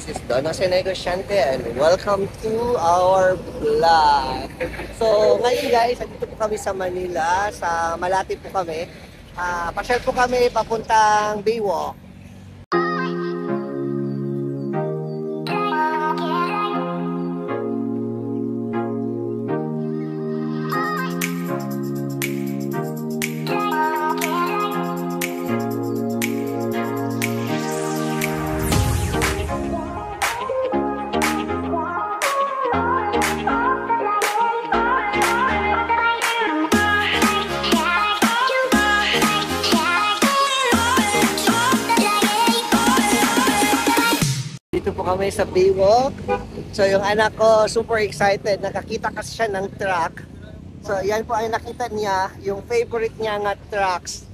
This is Donoso Negosyante and welcome to our vlog. So ngayon guys, andito po kami sa Manila, sa Malate po kami. Pasyal po kami papuntang Baywalk. Dito po kami sa Baywalk. So yung anak ko super excited. Nakakita kasi siya ng truck. So yan po ay nakita niya. Yung favorite niya nga trucks.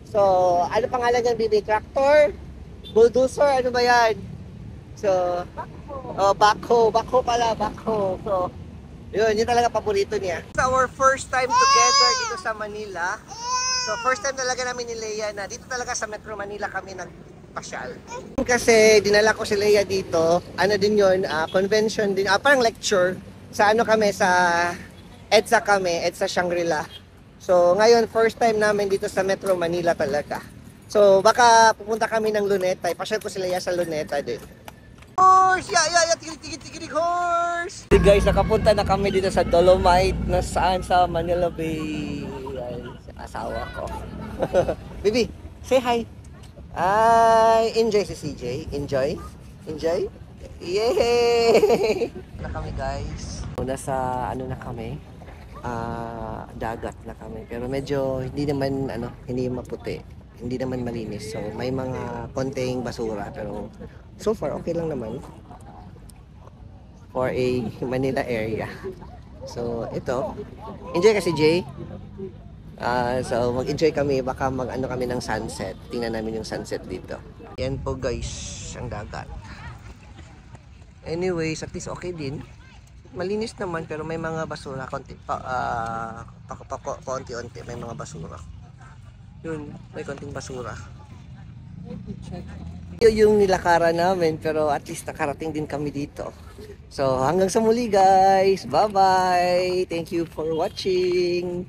So ano pangalan niyan, bibi? Tractor? Bulldozer? Ano ba yan? So backhoe. Backhoe pala. Backhoe. So yun talaga paborito niya. It's our first time together dito sa Manila. So first time talaga namin ni Leia na dito talaga sa Metro Manila kami pasyal. Kasi dinala ko si Leia dito, ano din yun, convention din, parang lecture, sa ano kami, sa EDSA kami, EDSA Shangri-La. So ngayon, first time namin dito sa Metro Manila talaga. So baka pupunta kami ng Luneta, pasyal ko si Leia sa Luneta din. Horse! Yeah, tigil, horse! Hey guys, nakapunta na kami dito sa Dolomite, na saan sa Manila Bay. Ay, asawa ko. Baby, say hi! Enjoy si CJ. Enjoy. Yay! Na kami guys. Nasa ano na kami? Dagat na kami. Pero medyo hindi naman hindi maputi. Hindi naman malinis. So may mga konting basura pero so far okay lang naman for a Manila area. So ito, enjoy kasi Jay. So mag-enjoy kami, baka mag-ano kami ng sunset. Tingnan namin yung sunset dito. Yan po guys, ang dagat. Anyways, at least okay din. Malinis naman pero may mga basura konti konti-unti may mga basura. Yun, may konting basura. Yun yung nilakaran namin pero at least nakarating din kami dito. So hanggang sa muli guys. Bye-bye. Thank you for watching.